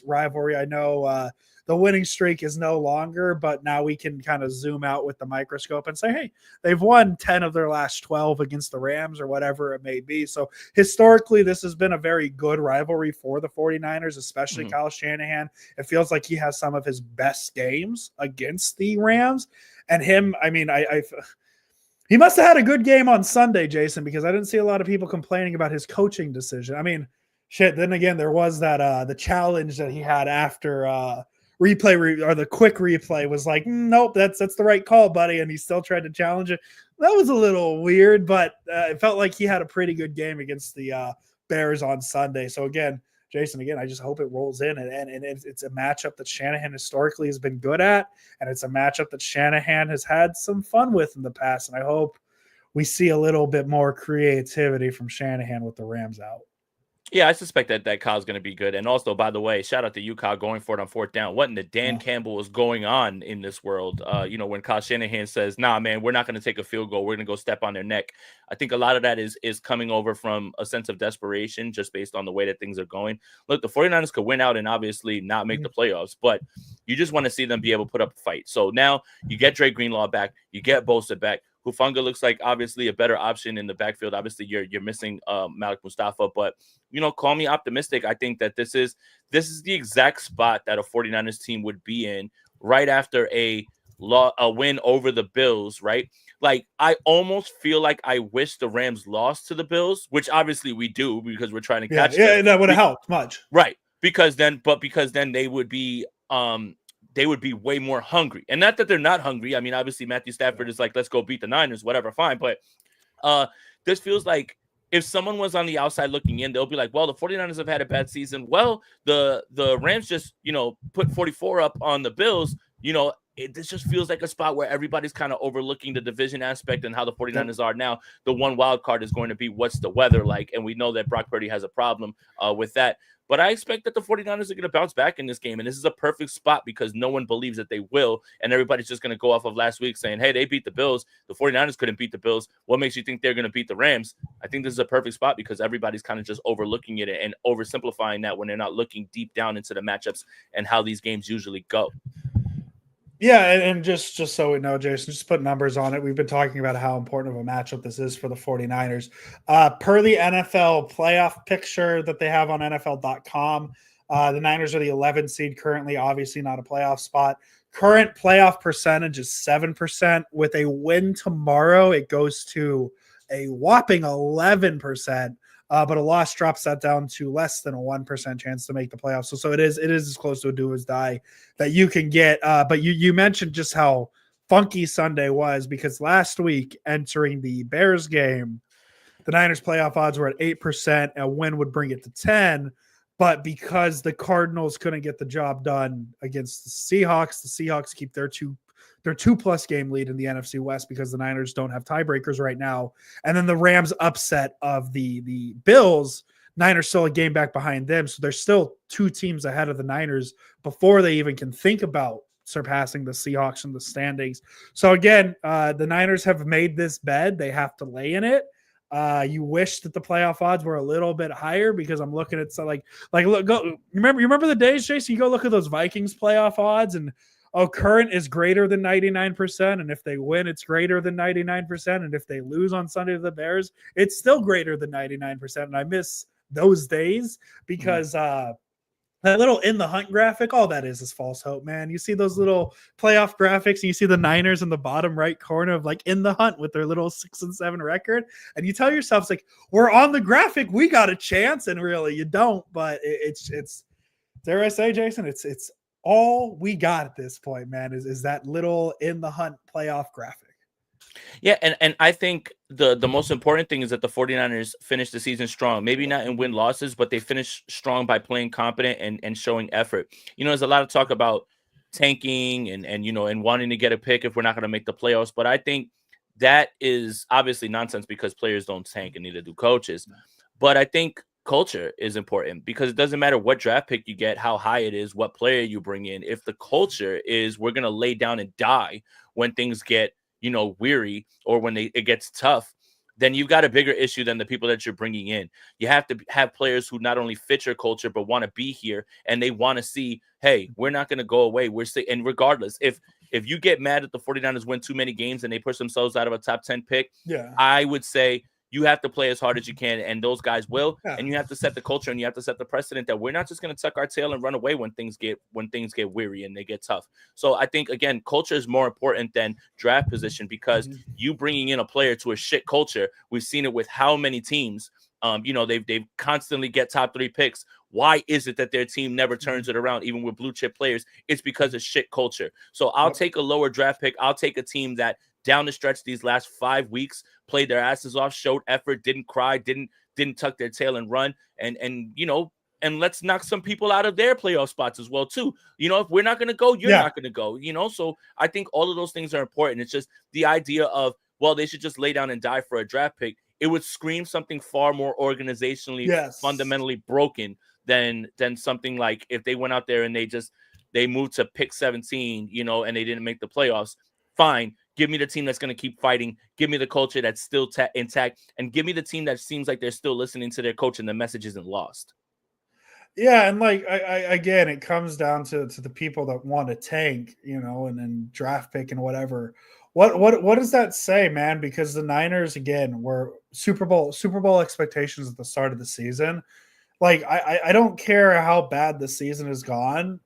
rivalry. I know the winning streak is no longer, but now we can kind of zoom out with the microscope and say, hey, they've won 10 of their last 12 against the Rams or whatever it may be. So historically, this has been a very good rivalry for the 49ers, especially Kyle Shanahan. It feels like he has some of his best games against the Rams. And him, I mean, he must have had a good game on Sunday, Jason, because I didn't see a lot of people complaining about his coaching decision. I mean, shit. Then again, there was that the challenge that he had after the quick replay was like, nope, that's the right call, buddy, and he still tried to challenge it. That was a little weird, but it felt like he had a pretty good game against the Bears on Sunday. So again, Jason, I just hope it rolls in, and it's a matchup that Shanahan historically has been good at, and it's a matchup that Shanahan has had some fun with in the past, and I hope we see a little bit more creativity from Shanahan with the Rams out. Yeah, I suspect that Kyle's going to be good. And also, by the way, shout out to you, Kyle, going for it on fourth down. What in the Dan Campbell is going on in this world? When Kyle Shanahan says, nah, man, we're not going to take a field goal. We're going to go step on their neck. I think a lot of that is coming over from a sense of desperation just based on the way that things are going. Look, the 49ers could win out and obviously not make the playoffs, but you just want to see them be able to put up a fight. So now you get Dre Greenlaw back. You get Bosa back. Hufanga looks like obviously a better option in the backfield. Obviously, you're missing Malik Mustafa, but call me optimistic. I think that this is the exact spot that a 49ers team would be in right after a win over the Bills, right? Like I almost feel like I wish the Rams lost to the Bills, which obviously we do because we're trying to catch them. Yeah, that would have helped much. Right. Because then they would be way more hungry. And not that they're not hungry. I mean, obviously Matthew Stafford is like, let's go beat the Niners, whatever, fine. But this feels like if someone was on the outside looking in, they'll be like, well, the 49ers have had a bad season. Well, the Rams just, put 44 up on the Bills. this just feels like a spot where everybody's kind of overlooking the division aspect and how the 49ers Yep. are now. The one wild card is going to be what's the weather like, and we know that Brock Purdy has a problem with that. But I expect that the 49ers are going to bounce back in this game, and this is a perfect spot because no one believes that they will, and everybody's just going to go off of last week saying, hey, they beat the Bills. The 49ers couldn't beat the Bills. What makes you think they're going to beat the Rams? I think this is a perfect spot because everybody's kind of just overlooking it and oversimplifying that when they're not looking deep down into the matchups and how these games usually go. Yeah, and just so we know, Jason, just put numbers on it. We've been talking about how important of a matchup this is for the 49ers. Per the NFL playoff picture that they have on NFL.com, the Niners are the 11th seed currently, obviously not a playoff spot. Current playoff percentage is 7%. With a win tomorrow, it goes to a whopping 11%. But a loss drops that down to less than a 1% chance to make the playoffs. So it is as close to a do as die that you can get. But you mentioned just how funky Sunday was because last week entering the Bears game, the Niners playoff odds were at 8%. A win would bring it to 10. But because the Cardinals couldn't get the job done against the Seahawks keep their 2+ game lead in the NFC West because the Niners don't have tiebreakers right now. And then the Rams upset of the Bills, Niners still a game back behind them. So there's still 2 teams ahead of the Niners before they even can think about surpassing the Seahawks in the standings. So again, the Niners have made this bed. They have to lay in it. You wish that the playoff odds were a little bit higher because I'm looking at look, go remember the days, Jason, you go look at those Vikings playoff odds and current is greater than 99%. And if they win, it's greater than 99%. And if they lose on Sunday to the Bears, it's still greater than 99%. And I miss those days because that little in the hunt graphic, all that is false hope, man. You see those little playoff graphics and you see the Niners in the bottom right corner of like in the hunt with their little 6-7 record. And you tell yourself, it's like, we're on the graphic. We got a chance. And really you don't, but it's dare I say, Jason, it's all we got at this point, man, is that little in the hunt playoff graphic. Yeah, and I think the most important thing is that the 49ers finish the season strong. Maybe not in win-losses, but they finish strong by playing competent and showing effort. There's a lot of talk about tanking and wanting to get a pick if we're not going to make the playoffs, but I think that is obviously nonsense because players don't tank and neither do coaches. But I think culture is important because it doesn't matter what draft pick you get, how high it is, what player you bring in. If the culture is we're going to lay down and die when things get weary or when it gets tough, then you've got a bigger issue than the people that you're bringing in. You have to have players who not only fit your culture, but want to be here and they want to see, hey, we're not going to go away. And regardless, if you get mad at the 49ers win too many games and they push themselves out of a top 10 pick, I would say you have to play as hard as you can, and those guys will. Yeah. And you have to set the culture and you have to set the precedent that we're not just going to tuck our tail and run away when things get weary and they get tough. So I think, again, culture is more important than draft position because you bringing in a player to a shit culture, we've seen it with how many teams. They've constantly get top 3 picks. Why is it that their team never turns it around, even with blue chip players? It's because of shit culture. So I'll take a lower draft pick. I'll take a team that down the stretch these last 5 weeks played their asses off, showed effort, didn't cry, didn't tuck their tail and run, and let's knock some people out of their playoff spots as well too. If we're not going to go, you're not going to go. So I think all of those things are important. It's just the idea of, well, they should just lay down and die for a draft pick. It would scream something far more organizationally fundamentally broken than something like if they went out there and they moved to pick 17, and they didn't make the playoffs. Fine. Give me the team that's going to keep fighting. Give me the culture that's still intact. And give me the team that seems like they're still listening to their coach and the message isn't lost. Yeah, and again, it comes down to the people that want to tank, and then draft pick and whatever. What does that say, man? Because the Niners, again, were Super Bowl expectations at the start of the season. Like, I don't care how bad the season has gone.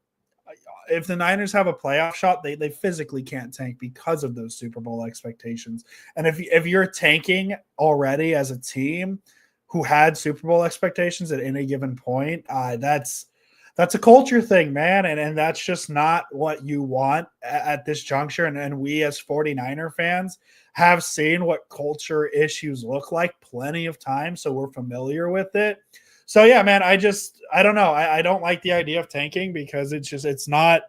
If the Niners have a playoff shot, they physically can't tank because of those Super Bowl expectations. And if you're tanking already as a team who had Super Bowl expectations at any given point, that's a culture thing, man. And that's just not what you want at this juncture. And we as 49er fans have seen what culture issues look like plenty of times. So we're familiar with it. So yeah, man, I don't know. I don't like the idea of tanking because it's not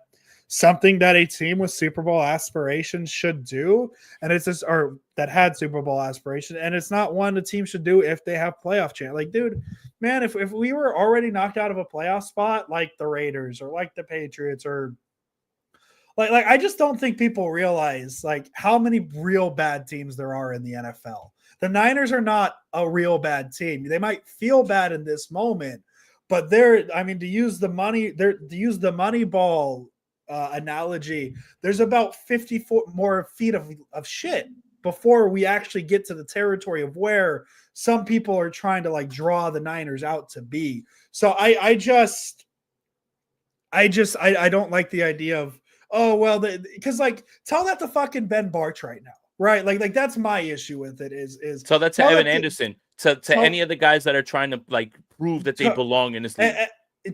something that a team with Super Bowl aspirations should do, and it's just or that had Super Bowl aspirations, and it's not one the team should do if they have playoff chance. Like, dude, man, if we were already knocked out of a playoff spot like the Raiders or like the Patriots or like I just don't think people realize like how many real bad teams there are in the NFL. The Niners are not a real bad team. They might feel bad in this moment, but to use the money ball analogy, there's about 54 more feet of shit before we actually get to the territory of where some people are trying to like draw the Niners out to be. So I don't like the idea of, oh, well, because like tell that to fucking Ben Barch right now, right? Like that's my issue with it is tell that to Evan Anderson, to any of the guys that are trying to like prove that they belong in this league.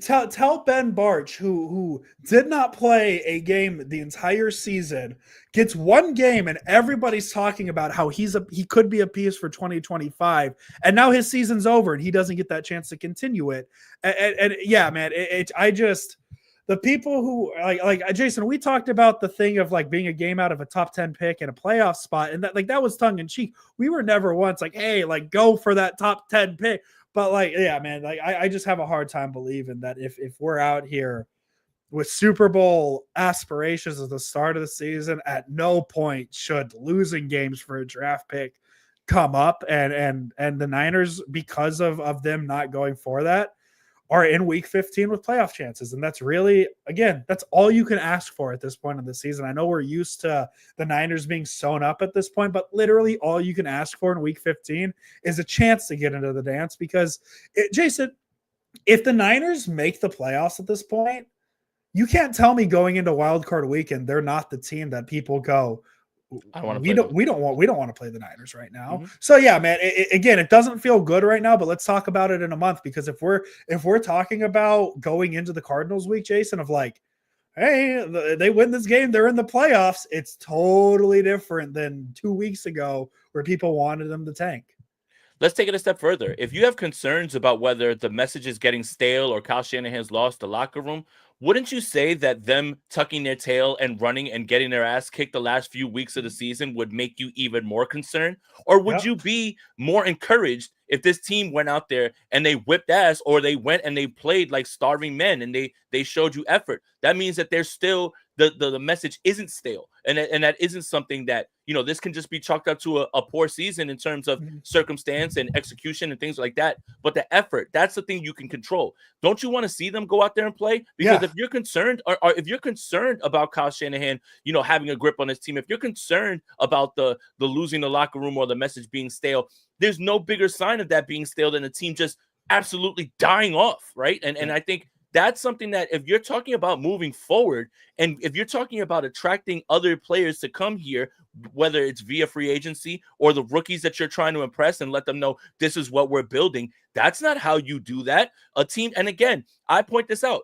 Tell Ben Barch, who did not play a game the entire season, gets one game, and everybody's talking about how he could be a piece for 2025, and now his season's over, and he doesn't get that chance to continue it. And yeah, man, the people who like Jason, we talked about the thing of like being a game out of a top 10 pick and a playoff spot, and that was tongue in cheek. We were never once like, hey, like go for that top 10 pick. But like, yeah, man, like I just have a hard time believing that if we're out here with Super Bowl aspirations at the start of the season, at no point should losing games for a draft pick come up, and the Niners, because of them not going for that, are in week 15 with playoff chances. And that's really, again, that's all you can ask for at this point in the season. I know we're used to the Niners being sewn up at this point, but literally all you can ask for in week 15 is a chance to get into the dance because, Jason, if the Niners make the playoffs at this point, you can't tell me going into wild card weekend they're not the team that people go, we don't want to play the Niners right now. Mm-hmm. So yeah, man, it doesn't feel good right now, but let's talk about it in a month, because if we're talking about going into the Cardinals week, Jason, of like, hey, they win this game, they're in the playoffs, it's totally different than 2 weeks ago where people wanted them to tank. Let's take it a step further. If you have concerns about whether the message is getting stale or Kyle Shanahan's lost the locker room, wouldn't you say that them tucking their tail and running and getting their ass kicked the last few weeks of the season would make you even more concerned? Or would you be more encouraged if this team went out there and they whipped ass, or they went and they played like starving men and they showed you effort? That means that there's still the message isn't stale, and that isn't something that, this can just be chalked up to a poor season in terms of circumstance and execution and things like that. But the effort, that's the thing you can control. Don't you want to see them go out there and play? Because if you're concerned, or if you're concerned about Kyle Shanahan, having a grip on his team, if you're concerned about the losing the locker room or the message being stale, there's no bigger sign of that being stale than a team just absolutely dying off, right? And I think that's something that if you're talking about moving forward, and if you're talking about attracting other players to come here, whether it's via free agency or the rookies that you're trying to impress and let them know this is what we're building, that's not how you do that. A team, and again, I point this out,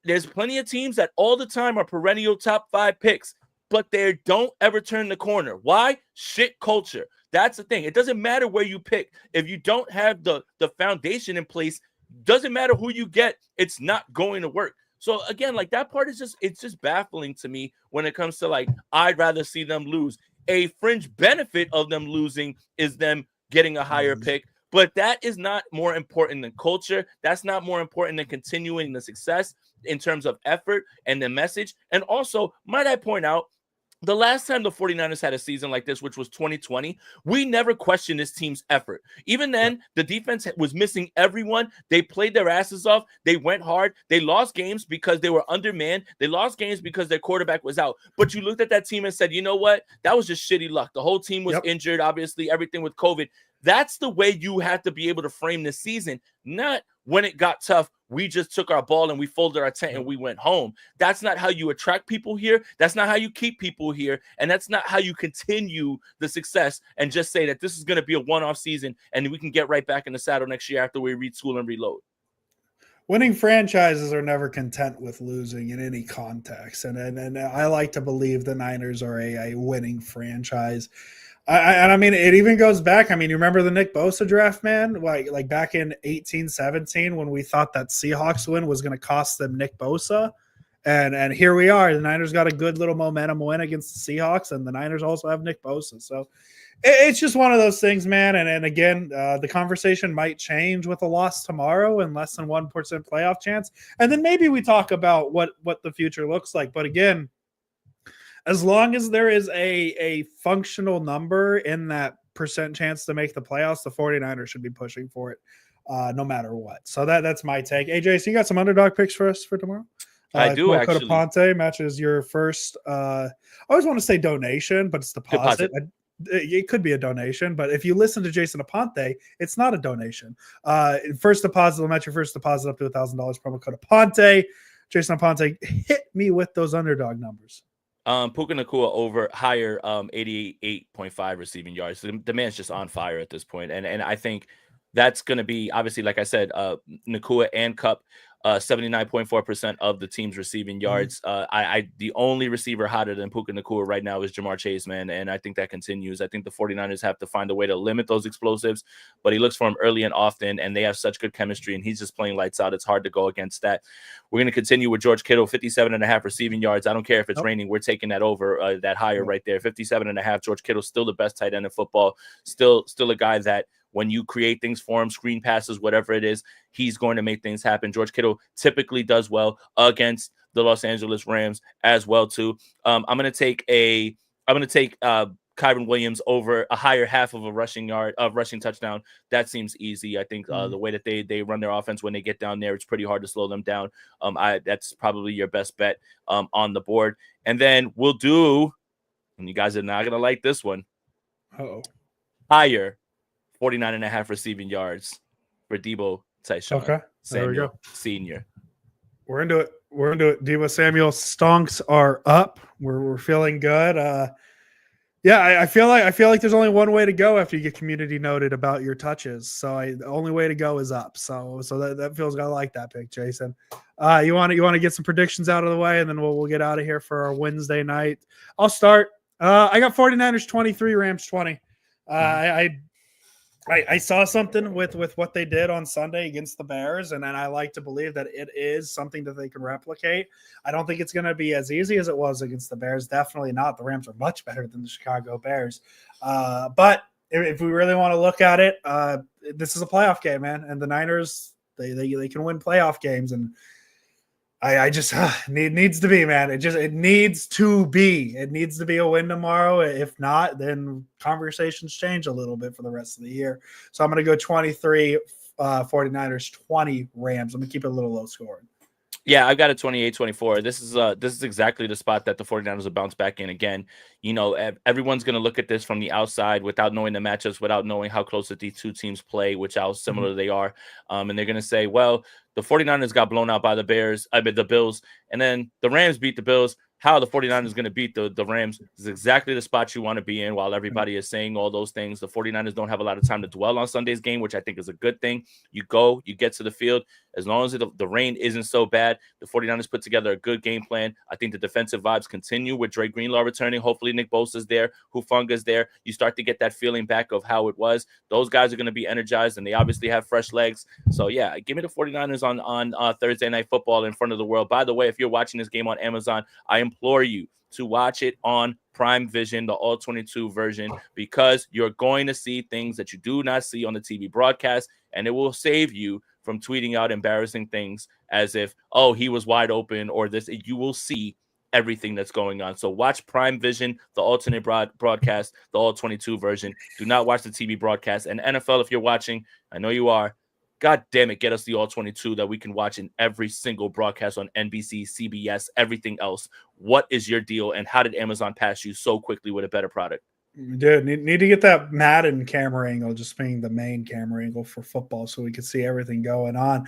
there's plenty of teams that all the time are perennial top 5 picks, but they don't ever turn the corner. Why? Shit culture. That's the thing. It doesn't matter where you pick. If you don't have the foundation in place, doesn't matter who you get, it's not going to work. So again, like that part is it's just baffling to me when it comes to like, I'd rather see them lose. A fringe benefit of them losing is them getting a higher pick, but that is not more important than culture. That's not more important than continuing the success in terms of effort and the message. And also, might I point out, the last time the 49ers had a season like this, which was 2020, we never questioned this team's effort. Even then, the defense was missing everyone. They played their asses off. They went hard. They lost games because they were undermanned. They lost games because their quarterback was out. But you looked at that team and said, you know what? That was just shitty luck. The whole team was injured, obviously, everything with COVID. That's the way you have to be able to frame this season, not when it got tough, we just took our ball and we folded our tent and we went home. That's not how you attract people here. That's not how you keep people here. And that's not how you continue the success and just say that this is going to be a one-off season and we can get right back in the saddle next year after we retool and reload. Winning franchises are never content with losing in any context. And I like to believe the Niners are a winning franchise. I mean, it even goes back. I mean, you remember the Nick Bosa draft, man? Like back in 18-17 when we thought that Seahawks win was going to cost them Nick Bosa. And here we are. The Niners got a good little momentum win against the Seahawks, and the Niners also have Nick Bosa. So it's just one of those things, man. And again, the conversation might change with a loss tomorrow and less than 1% playoff chance. And then maybe we talk about what the future looks like. But again, as long as there is a functional number in that percent chance to make the playoffs, the 49ers should be pushing for it no matter what. So that's my take. AJ, so you got some underdog picks for us for tomorrow? I do actually. Ponte matches your first. I always want to say donation, but it's deposit. It could be a donation, but if you listen to Jason Aponte, it's not a donation. First deposit will match your first deposit up to $1,000. Promo code Aponte. Jason Aponte, hit me with those underdog numbers. Puka Nacua over higher 88.5 receiving yards. So the man's just on fire at this point, and I think that's going to be obviously, like I said, Nacua and Kupp. 79.4% of the team's receiving yards. The only receiver hotter than Puka Nacua right now is Jamar Chase, man, and I think that continues. I think the 49ers have to find a way to limit those explosives, but he looks for him early and often, and they have such good chemistry, and he's just playing lights out. It's hard to go against that. We're going to continue with George Kittle, 57.5 receiving yards. I don't care if it's raining. We're taking that over, that higher right there. 57.5. George Kittle, still the best tight end in football, still a guy that when you create things for him, screen passes, whatever it is, he's going to make things happen. George Kittle typically does well against the Los Angeles Rams as well too. I'm going to take Kyren Williams over a higher half of a rushing touchdown. That seems easy. I think the way that they run their offense when they get down there, it's pretty hard to slow them down. That's probably your best bet on the board. And then we'll do, and you guys are not going to like this one, higher 49.5 receiving yards for Deebo Samuel. Okay, there we go. Senior. We're into it. Deebo Samuel stonks are up. We're feeling good. I feel like there's only one way to go after you get community noted about your touches. So the only way to go is up. So that feels good. I like that pick, Jason. You want to get some predictions out of the way, and then we'll get out of here for our Wednesday night. I'll start. I got 49ers 23, Rams 20. I saw something with what they did on Sunday against the Bears, and I like to believe that it is something that they can replicate. I don't think it's going to be as easy as it was against the Bears. Definitely not. The Rams are much better than the Chicago Bears. But if we really want to look at it, this is a playoff game, man. And the Niners, they can win playoff games, and I just needs to be, man. It needs to be. It needs to be a win tomorrow. If not, then conversations change a little bit for the rest of the year. So I'm going to go 23 49ers, 20 Rams. I'm going to keep it a little low scoring. Yeah, I've got a 28-24. This is exactly the spot that the 49ers will bounce back in again. You know, everyone's going to look at this from the outside without knowing the matchups, without knowing how close that these two teams play, which how similar they are. And they're going to say, well, the 49ers got blown out by the Bills, and then the Rams beat the Bills. How the 49ers going to beat the Rams is exactly the spot you want to be in while everybody is saying all those things. The 49ers don't have a lot of time to dwell on Sunday's game, which I think is a good thing. You get to the field. As long as the rain isn't so bad, the 49ers put together a good game plan. I think the defensive vibes continue with Dre Greenlaw returning. Hopefully Nick Bosa's there, Hufanga's there. You start to get that feeling back of how it was. Those guys are going to be energized, and they obviously have fresh legs. So, yeah, give me the 49ers on Thursday Night Football in front of the world. By the way, if you're watching this game on Amazon, I implore you to watch it on Prime Vision, the all 22 version, because you're going to see things that you do not see on the TV broadcast, and it will save you from tweeting out embarrassing things as if, oh, he was wide open or this. You will see everything that's going on. So watch Prime Vision, the alternate broadcast, the all 22 version. Do not watch the TV broadcast. And NFL, if you're watching, I know you are, God damn it, get us the all 22 that we can watch in every single broadcast on NBC, CBS, everything else. What is your deal, and how did Amazon pass you so quickly with a better product? Dude, need to get that Madden camera angle, just being the main camera angle for football, so we can see everything going on.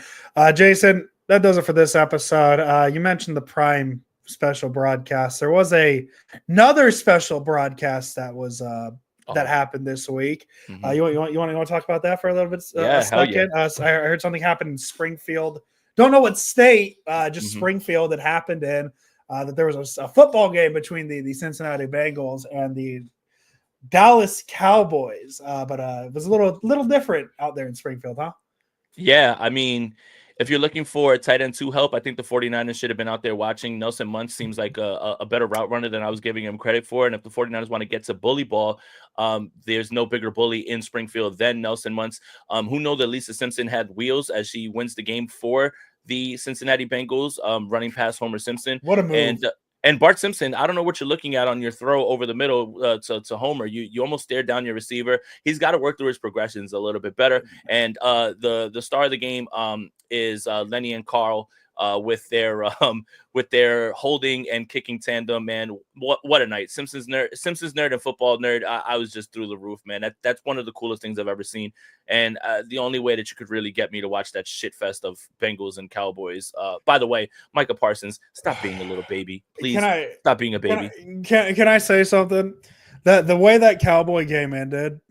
Jason, that does it for this episode. You mentioned the Prime special broadcast. There was another special broadcast that was that happened this week. You want to talk about that for a little bit? Yeah, a second? yeah. So I heard something happened in Springfield. Don't know what state, just Springfield that happened in. That there was a football game between the Cincinnati Bengals and the Dallas Cowboys, but it was a little different out there in Springfield, huh? Yeah, I mean, if you're looking for a tight end 2 help, I think the 49ers should have been out there watching. Nelson Muntz seems like a better route runner than I was giving him credit for. And if the 49ers want to get to bully ball, there's no bigger bully in Springfield than Nelson Muntz. Who know that Lisa Simpson had wheels as she wins the game for the Cincinnati Bengals, running past Homer Simpson. What a move. And Bart Simpson, I don't know what you're looking at on your throw over the middle to Homer. You almost stared down your receiver. He's got to work through his progressions a little bit better. And the star of the game is Lenny and Carl with their holding and kicking tandem. Man, what a night! Simpsons nerd and football nerd. I was just through the roof, man. That's one of the coolest things I've ever seen. And the only way that you could really get me to watch that shit fest of Bengals and Cowboys. By the way, Micah Parsons, stop being a little baby, please. Stop being a baby. Can I say something? That the way that Cowboy game ended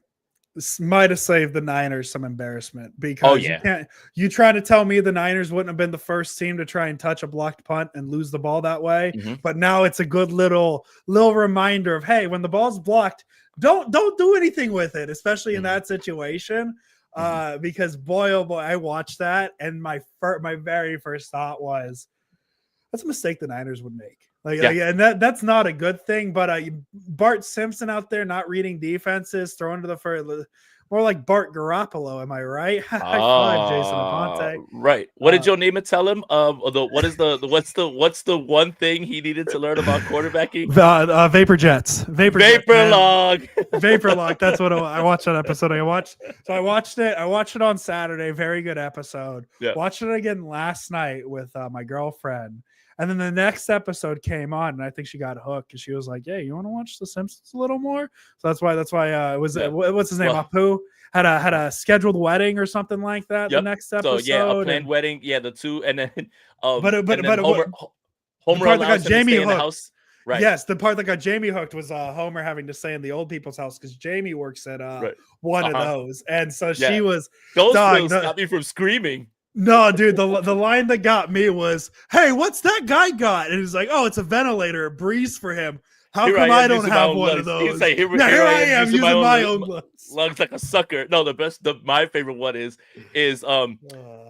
might have saved the Niners some embarrassment, because you try to tell me the Niners wouldn't have been the first team to try and touch a blocked punt and lose the ball that way. Mm-hmm. But now it's a good little reminder of, hey, when the ball's blocked, don't do anything with it, especially in that situation. Because boy, oh boy, I watched that and my very first thought was, that's a mistake the Niners would make. And that's not a good thing. But Bart Simpson out there not reading defenses, throwing to the first, more like Bart Garoppolo. Am I right? High five, Jason Aponte. Right. What did Joe Namath tell him? What's the one thing he needed to learn about quarterbacking? Vapor jets. Vapor log. Vapor log. That's what I watched that episode. I watched it. I watched it on Saturday. Very good episode. Yeah. Watched it again last night with my girlfriend. And then the next episode came on, and I think she got hooked because she was like, "Yeah, you want to watch The Simpsons a little more?" So that's why what's his name? Apu had a scheduled wedding or something like that. Yep. The next episode, so a planned wedding. Yeah, the two, and then Homer allows him to stay in the house. Right. Yes, the part that got Jamie hooked was Homer having to stay in the old people's house because Jamie works at one of those, and so she was. Those will stop me from screaming. No, dude, the line that got me was, "Hey, what's that guy got?" And he's like, "Oh, it's a ventilator, a breeze for him. How come I don't have one of those?" He's like, here I am using my own lungs like a sucker. No, my favorite one is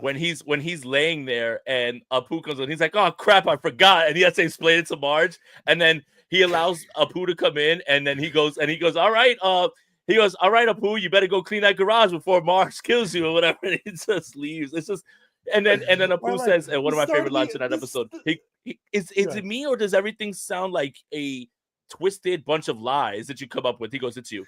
when he's laying there and Apu comes in. He's like, "Oh crap, I forgot," and he has to explain it to Marge, and then he allows Apu to come in, and then he goes, "All right, He goes, "All right, Apu, you better go clean that garage before Marge kills you," or whatever. And he just leaves. It's just, and then Apu says, and one of my favorite lines in that episode, is it me, or does everything sound like a twisted bunch of lies that you come up with? He goes, "It's you."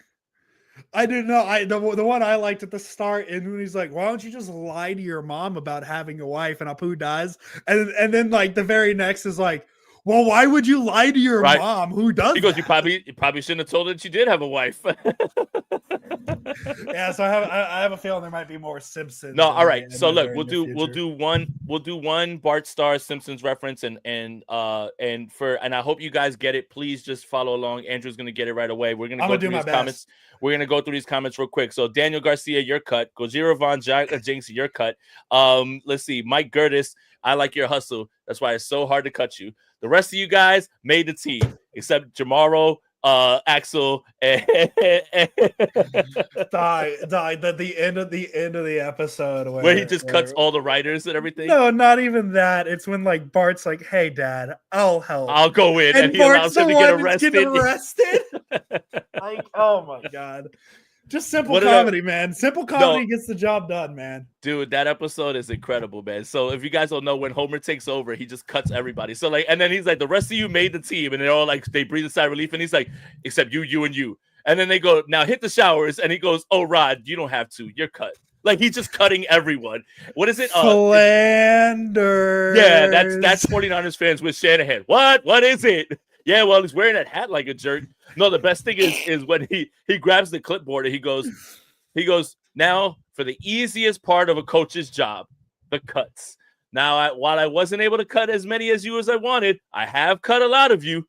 I didn't know. The one I liked at the start, and when he's like, "Why don't you just lie to your mom about having a wife?" And Apu does, and then like the very next is like, "Well, why would you lie to your mom? Who does?" He goes, that? "You probably shouldn't have told her that she did have a wife." Yeah, so I have a feeling there might be more Simpsons. No, all right. So look, we'll do one Bart Starr Simpsons reference, and I hope you guys get it. Please just follow along. Andrew's gonna get it right away. We're gonna go through these comments. We're gonna go through these comments real quick. So Daniel Garcia, your cut. Gojira Von Jinx, your cut. Let's see. Mike Gertis, I like your hustle. That's why it's so hard to cut you. The rest of you guys made the team, except Jamaro, Axel, and the end of the episode where he just cuts all the writers and everything. No, not even that. It's when like Bart's like, "Hey, Dad, I'll help. I'll go in," and he Bart's allows him to get arrested. Like, oh my god. Just simple comedy, man. Simple comedy gets the job done, man. Dude, that episode is incredible, man. So if you guys don't know, when Homer takes over, he just cuts everybody. So like, and then he's like, "The rest of you made the team," and they're all like, they breathe a sigh of relief, and he's like, "Except you, and you." And then they go, "Now hit the showers," and he goes, "Oh, Rod, you don't have to. You're cut." Like he's just cutting everyone. What is it? Slander. Yeah, that's 49ers fans with Shanahan. What is it? Yeah, well, he's wearing that hat like a jerk. No, the best thing is when he grabs the clipboard and he goes, "Now for the easiest part of a coach's job, the cuts. Now, while I wasn't able to cut as many as you as I wanted, I have cut a lot of you."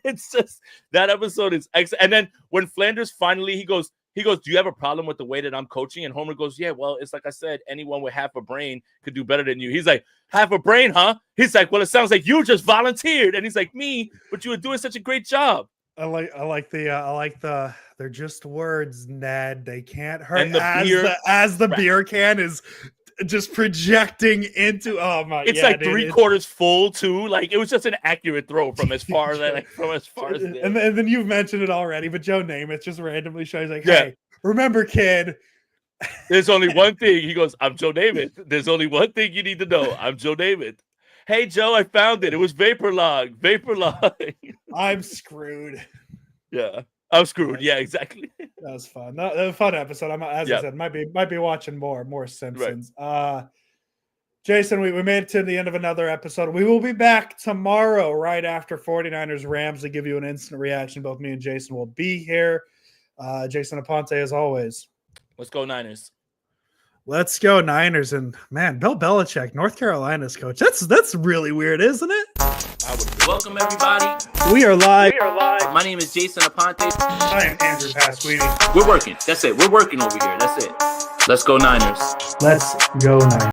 It's just, that episode is excellent. And then when Flanders finally, he goes, "Do you have a problem with the way that I'm coaching?" And Homer goes, "Yeah, well, it's like I said, anyone with half a brain could do better than you." He's like, "Half a brain, huh?" He's like, "Well, it sounds like you just volunteered." And he's like, "Me, but you were doing such a great job." I like the they're just words, Ned. They can't hurt. And the beer can is just projecting into. Oh my! It's yeah, like dude, 3/4 full too. Like it was just an accurate throw from as far as and then you've mentioned it already, but Joe Namath just randomly shows like, Yeah. "Hey, remember, kid." There's only one thing. He goes, I'm Joe Namath. There's only one thing you need to know. I'm Joe Namath. Hey, Joe, I found it. It was Vapor Log. Vapor Log. I'm screwed. Yeah. I'm screwed. Yeah, exactly. That was fun. That was a fun episode. I said, might be watching more Simpsons. Right. Jason, we made it to the end of another episode. We will be back tomorrow, right after 49ers Rams, to give you an instant reaction. Both me and Jason will be here. Jason Aponte, as always. Let's go Niners. Let's go Niners. And man, Bill Belichick, North Carolina's coach. That's really weird, isn't it? Welcome everybody. We are live. My name is Jason Aponte. I am Andrew Pasquini. We're working. That's it. We're working over here. That's it. Let's go Niners. Let's go Niners.